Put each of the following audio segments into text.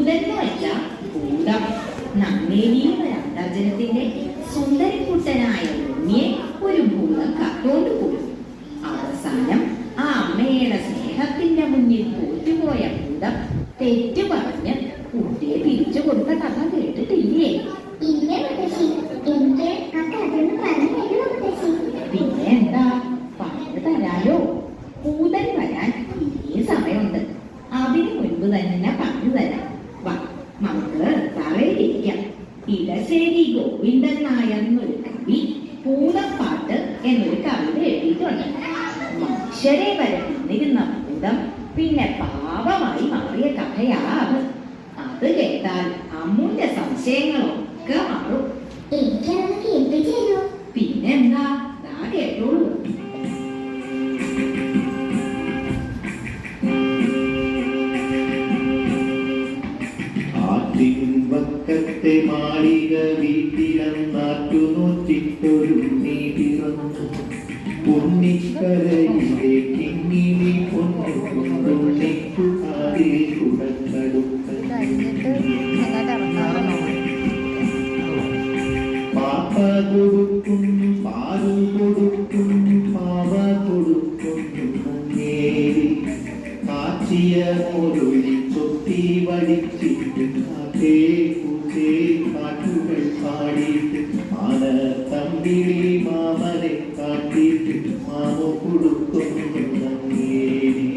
ഭൂതൻ വെച്ച ഭൂതം നങ്ങേലിയുടെ അന്തർജനത്തിന്റെ സുന്ദരിക്കുട്ടനായ ഉണ്ണിയെ ഒരു ഭൂതം കത്തോണ്ട് പോയി. അവസാനം ആ അമ്മയുടെ സ്നേഹത്തിന്റെ മുന്നിൽ തോറ്റുപോയ ഭൂതം തെറ്റു പറഞ്ഞ് കുട്ടിയെ തിരിച്ചു കൊടുത്ത കഥ കേട്ടിട്ടില്ലേ? പിന്നെ എന്താ, പറഞ്ഞു തരാലോ. ഭൂതൻ വരാൻ ഈ സമയമുണ്ട്. അതിനു മുൻപ് തന്നെ പറഞ്ഞു തരാം. വാ, നമുക്ക് തറയിലിരിക്കാം. ഇടശ്ശേരി ഗോവിന്ദൻ നായർ എന്നൊരു കവി ഭൂതപ്പാട്ട് എന്നൊരു കവിത എഴുതിയിട്ടുണ്ട്. മനുഷ്യരെ വരെ തിന്നിരുന്ന ഭൂതം പിന്നെ പാവമായി മാറിയ കഥയാ അത്. അത് കേട്ടാൽ അമ്മുന്റെ സംശയങ്ങളൊക്കെ മാറും. പിന്നെന്താ, ദാ കേട്ടോളൂ. ത്തെ മാളിക വീട്ടിലൊരു നീ പിറന്നു. ഉണ്ണിക്കരയിലെ കിങ്ങിണി പൊന്നു കൊണ്ടുണ്ണിക്കു കാതിൽ കുടക്കടുക്ക. പാപ്പ കൊടുക്കുന്നു, പാറു കൊടുക്കുന്നു, പാവ കൊടുക്കുന്നു മങ്ങേരി. കാച്ചിയ മോലൊഴി ചൊത്തി വടിച്ചിട്ട് കാറ്റേ കൂത്തേ കാറ്റുകൾ പാടിയിട്ട് ആന തമ്പിളി മാമനെ കാട്ടിയിട്ട് മാമ കൊടുക്കുന്നു മങ്ങേരി.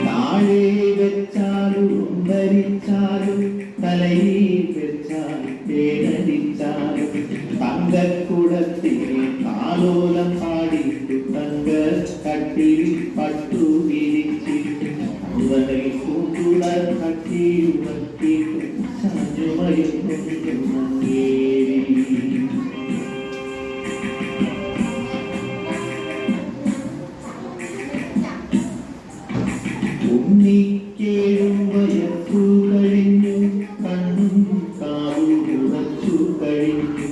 താഴെ വെച്ചാലും ധരിച്ചാലും തലയിൽ വെച്ചാലും പേനടിച്ചാലും തങ്കക്കുടത്തിനെ താലോലം പാടിയിട്ട് തങ്ക കട്ടിൽ പട്ടു വിരിച്ചിട്ട് അവനെ കൂട്ടുള്ള കട്ടിയുമത്തിയിട്ട് ചാഞ്ഞുമയുന്നു മങ്ങേരി. ഉണ്ണിക്കേഴും വയസ്സു കഴിഞ്ഞു, കണ്ണും കാതും ഉറച്ചു കഴിഞ്ഞു.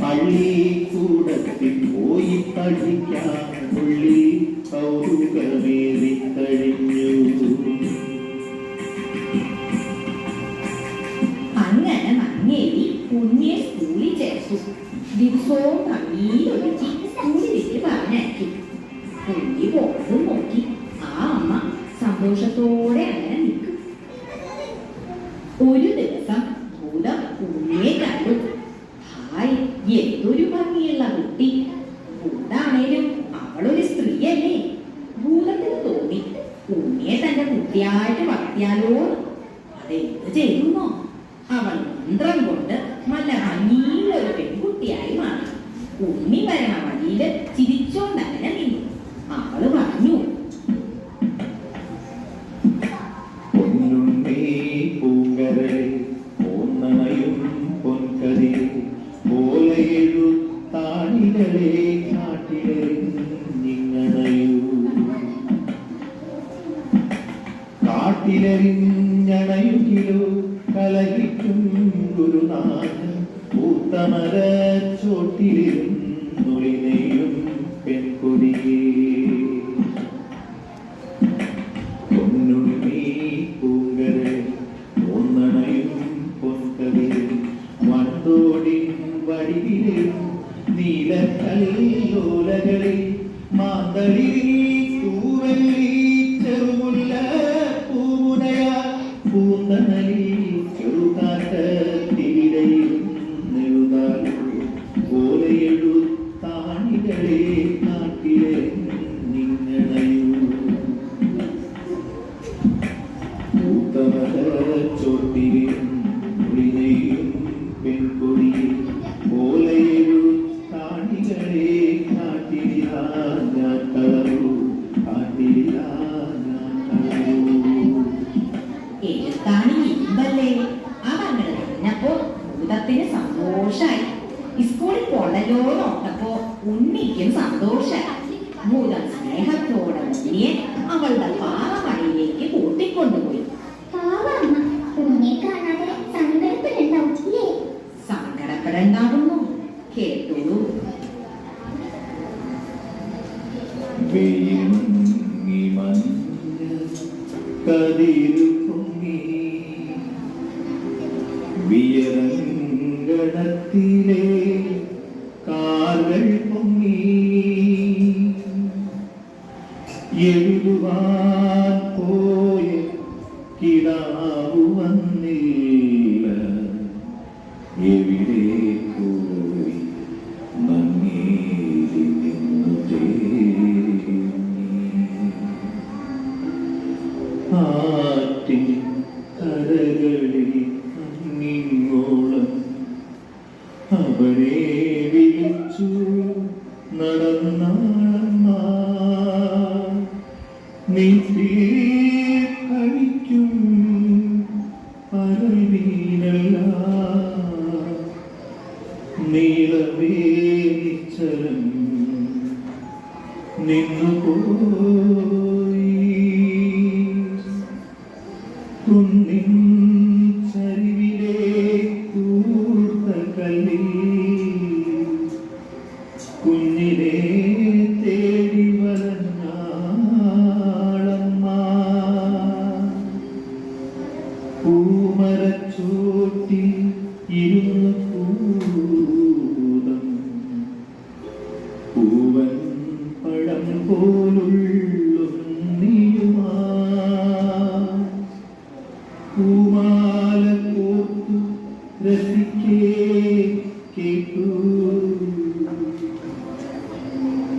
പള്ളിക്കൂടത്തിൽ പോയി പഠിക്കാൻ ഉള്ളി കൗതുകമേറി കഴിഞ്ഞു. അങ്ങനെ മങ്ങേരി ഉണ്ണിയെ സ്കൂളിൽ ചേർത്തു. ദിവസവും കണ്ണീരൊഴുക്കി സ്കൂളിലേക്ക് പറഞ്ഞയക്കും. ഉണ്ണി പോകും നോക്കി ആ അമ്മ സന്തോഷത്തോടെ അങ്ങനെ നിൽക്കും. ഒരു ദിവസം ഭൂതം ഉണ്ണിയെ കണ്ടു. ഹായ്, എന്തൊരു ഭംഗിയുള്ള കുട്ടി. ഭൂതാണേലും അവളൊരു സ്ത്രീയല്ലേ. ഭൂതത്തിന് തോന്നി ഉണ്ണിയെ തന്റെ കുട്ടിയായിട്ട് വളർത്തിയാലോ. അതെന്ത് ചെയ്യുന്നോ, അവൾ മന്ത്രം കൊണ്ട് നല്ല ഭംഗിയിലൊരു പെൺകുട്ടിയായി മാറി. ഉണ്ണി വരണ വഴിയില് ചിരിച്ചോണ്ടങ്ങനെ നിന്നു. അവള് പറഞ്ഞു, പൂങ്കരളെ ഓന്നണയും പൊൻകതിരെ പോലെഴുത്താണികളെ കാട്ടിലെറിഞ്ഞണയൂ. കാട്ടിലെറിഞ്ഞണയുകിലോ കലഹിക്കും ഗുരുനാഥൻ പൂത്തമര ചോട്ടിലിരുന്നൊളിനെയും പെൺകൊടിയേ. നീലക്കല്ലോലകളിൽ മാന്തളിൽ തൂവല്ലി ചെറുമുല്ല പൂമുനയ പൂന്തണലിൽ ചെറുകാറ്റത്തിരയിൽ നെഴുതാലോ പോലെയെഴുത്താണികളെ നാട്ടിലെ നിങ്ങണയൂ. പൂത്തമര ചോട്ടിലും ഒളിനെയും പെൺകൊടിയെ പോലെയെഴുത്താണികളെ കാട്ടിലാ ഞാൻ കളറൂ, കാട്ടിലാ ഞാൻ കളറൂ. എഴുത്താണി ഇമ്പല്ലേ. അതങ്ങനെ പറഞ്ഞപ്പോ ഭൂതത്തിന് സന്തോഷായി. സ്കൂളിൽ പോണല്ലോ നോട്ടപ്പോ ഉണ്ണിക്കും സന്തോഷായി. ഭൂതം സ്നേഹത്തോടെ ഉണ്ണിയെ അവളുടെ പാറമടിയിലേക്ക് കൂട്ടിക്കൊണ്ടുപോയി. സങ്കടപ്പെടണ്ടാവുന്നു, കേട്ടോളൂ. വെയിൽ മങ്ങി മഞ്ഞ കതിരു പൊങ്ങി വിയറങ്കണത്തിലെ കാൽകൾ പൊങ്ങി എഴുതുവാൻ പോയ കിടാവു വന്നില്ല എവിടെ പോയി മങ്ങേരി നിന്നു തേങ്ങി ആറ്റിൻ കരകളിൽ അങ്ങിങ്ങോളം അവരെ വിളിച്ചു നടന്നാളമ്മ നീ കഴിക്കും പരമീനല്ല നീളവേച്ചരം നിന്നുപോയി കുന്നിൻ ചരിവിലെ കൂർത്ത കല്ലിൽ കുഞ്ഞിനെ തേടി വലഞ്ഞാളമ്മ പൂമരച്ചോട്ടിൽ ഇരുന്ന പൂതം പൂവൻ പഴം പോലുള്ളുണ്ണിയുമാ പൂമാല കോർത്തു രസി